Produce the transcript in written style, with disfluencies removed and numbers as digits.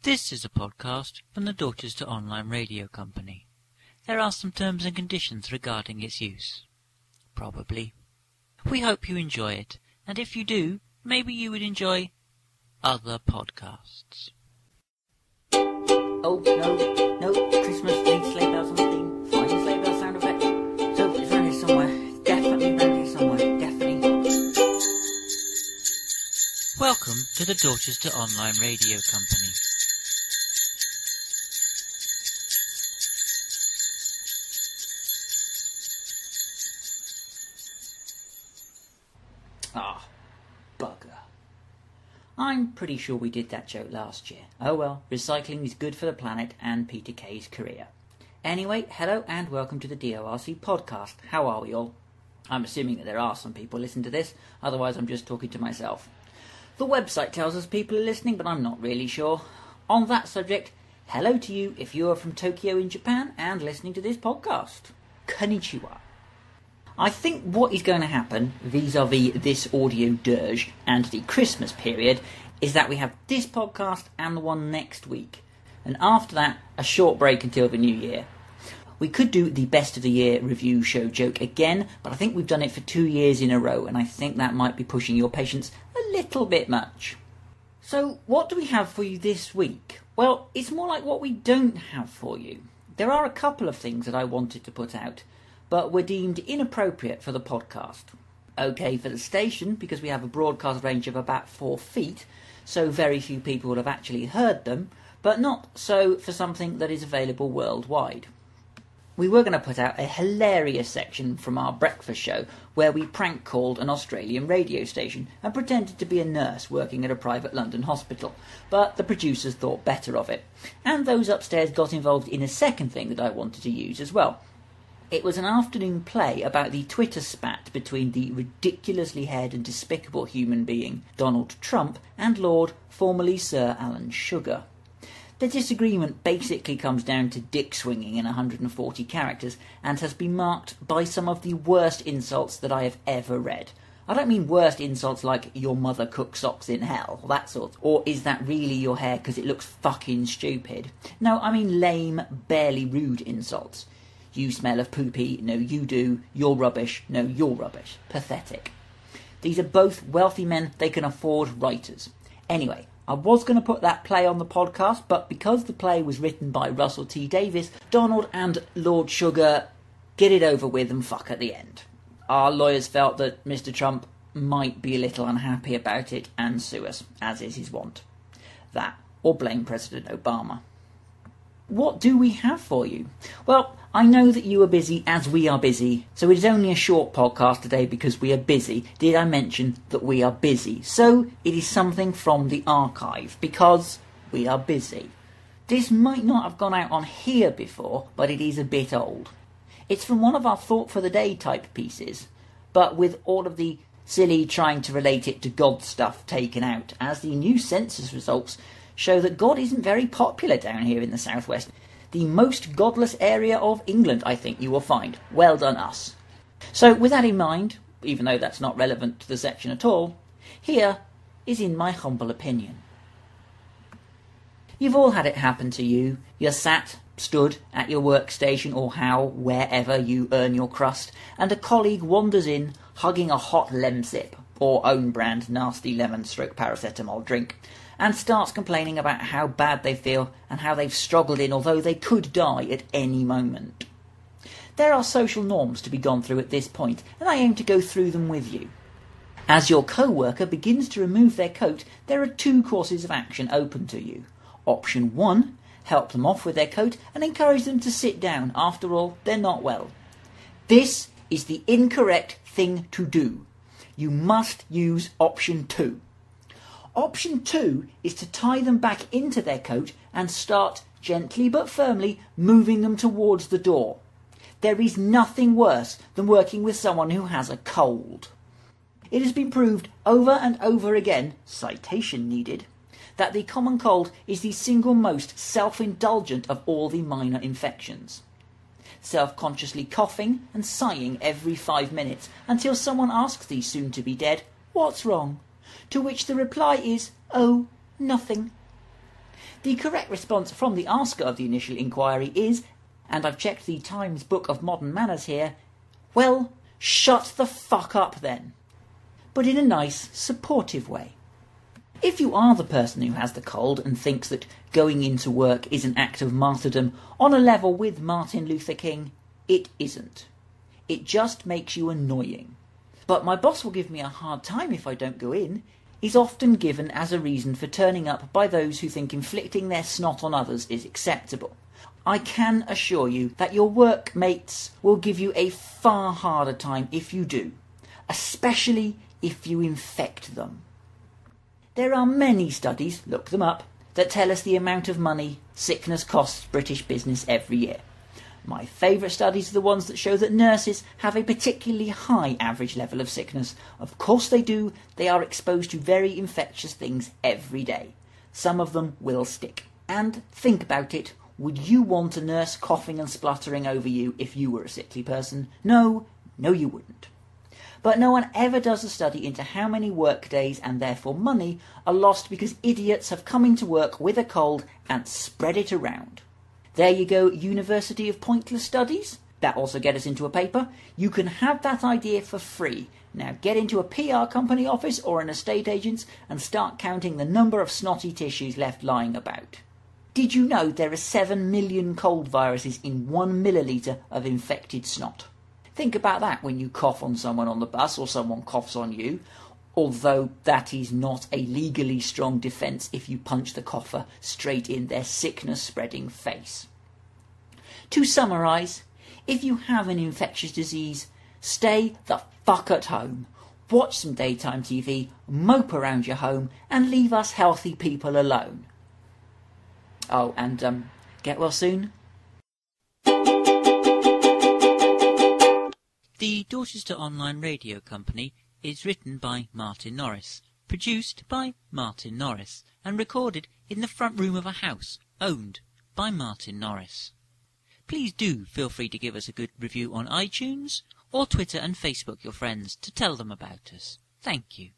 This is a podcast from the Daughters to Online Radio Company. There are some terms and conditions regarding its use. Probably. We hope you enjoy it, and if you do, maybe you would enjoy other podcasts. Oh, no, Christmas, need sleigh bells on the theme. Find the sleigh bell sound effect. So, it's around here somewhere. Definitely around here somewhere. Definitely. Welcome to the Daughters to Online Radio Company. Ah, bugger. I'm pretty sure we did that joke last year. Oh well, recycling is good for the planet and Peter Kay's career. Anyway, hello and welcome to the DORC podcast. How are we all? I'm assuming that there are some people listening to this, otherwise I'm just talking to myself. The website tells us people are listening, but I'm not really sure. On that subject, hello to you if you are from Tokyo in Japan and listening to this podcast. Konnichiwa. I think what is going to happen vis-a-vis this audio dirge and the Christmas period is that we have this podcast and the one next week. And after that, a short break until the new year. We could do the best of the year review show joke again, but I think we've done it for 2 years in a row, and I think that might be pushing your patience a little bit much. So, what do we have for you this week? Well, it's more like what we don't have for you. There are a couple of things that I wanted to put out, but were deemed inappropriate for the podcast. Okay for the station, because we have a broadcast range of about 4 feet, so very few people will have actually heard them, but not so for something that is available worldwide. We were going to put out a hilarious section from our breakfast show where we prank called an Australian radio station and pretended to be a nurse working at a private London hospital, but the producers thought better of it, and those upstairs got involved in a second thing that I wanted to use as well. It was an afternoon play about the Twitter spat between the ridiculously haired and despicable human being Donald Trump and Lord, formerly Sir Alan Sugar. The disagreement basically comes down to dick swinging in 140 characters and has been marked by some of the worst insults that I have ever read. I don't mean worst insults like your mother cooks socks in hell, that sort, or is that really your hair because it looks fucking stupid. No, I mean lame, barely rude insults. You smell of poopy, no you do, you're rubbish, no you're rubbish. Pathetic. These are both wealthy men, they can afford writers. Anyway, I was going to put that play on the podcast, but because the play was written by Russell T Davies, Donald and Lord Sugar get it over with and fuck at the end. Our lawyers felt that Mr. Trump might be a little unhappy about it and sue us, as is his wont. That, or blame President Obama. What do we have for you? Well, I know that you are busy as we are busy, so it is only a short podcast today because we are busy. Did I mention that we are busy? So it is something from the archive because we are busy. This might not have gone out on here before, but it is a bit old. It's from one of our Thought for the Day type pieces, but with all of the silly trying to relate it to God stuff taken out, as the new census results show that God isn't very popular down here in the southwest. The most godless area of England, I think you will find. Well done us. So with that in mind, even though that's not relevant to the section at all, here is in my humble opinion. You've all had it happen to you. You're stood at your workstation or wherever you earn your crust, and a colleague wanders in, hugging a hot Lemsip, or own brand nasty lemon/paracetamol drink, and starts complaining about how bad they feel and how they've struggled in, although they could die at any moment. There are social norms to be gone through at this point, and I aim to go through them with you. As your co-worker begins to remove their coat, there are 2 courses of action open to you. Option 1, help them off with their coat and encourage them to sit down. After all, they're not well. This is the incorrect thing to do. You must use option 2. Option 2 is to tie them back into their coat and start, gently but firmly, moving them towards the door. There is nothing worse than working with someone who has a cold. It has been proved over and over again, citation needed, that the common cold is the single most self-indulgent of all the minor infections. Self-consciously coughing and sighing every 5 minutes until someone asks the soon-to-be-dead, "What's wrong?" To which the reply is, "Oh, nothing." The correct response from the asker of the initial inquiry is, and I've checked the Times Book of Modern Manners here, well, shut the fuck up then. But in a nice, supportive way. If you are the person who has the cold and thinks that going into work is an act of martyrdom on a level with Martin Luther King, it isn't. It just makes you annoying. But my boss will give me a hard time if I don't go in is often given as a reason for turning up by those who think inflicting their snot on others is acceptable. I can assure you that your workmates will give you a far harder time if you do, especially if you infect them. There are many studies, look them up, that tell us the amount of money sickness costs British business every year. My favourite studies are the ones that show that nurses have a particularly high average level of sickness. Of course they do, they are exposed to very infectious things every day. Some of them will stick. And think about it, would you want a nurse coughing and spluttering over you if you were a sickly person? No, you wouldn't. But no one ever does a study into how many work days and therefore money are lost because idiots have come into work with a cold and spread it around. There you go, University of Pointless Studies. That also gets us into a paper. You can have that idea for free. Now get into a PR company office or an estate agent's and start counting the number of snotty tissues left lying about. Did you know there are 7 million cold viruses in 1 milliliter of infected snot? Think about that when you cough on someone on the bus or someone coughs on you, although that is not a legally strong defence if you punch the cougher straight in their sickness-spreading face. To summarise, if you have an infectious disease, stay the fuck at home, watch some daytime TV, mope around your home, and leave us healthy people alone. Oh, and get well soon. The Daughters to Online Radio Company is written by Martin Norris, produced by Martin Norris, and recorded in the front room of a house owned by Martin Norris. Please do feel free to give us a good review on iTunes, or Twitter and Facebook your friends to tell them about us. Thank you.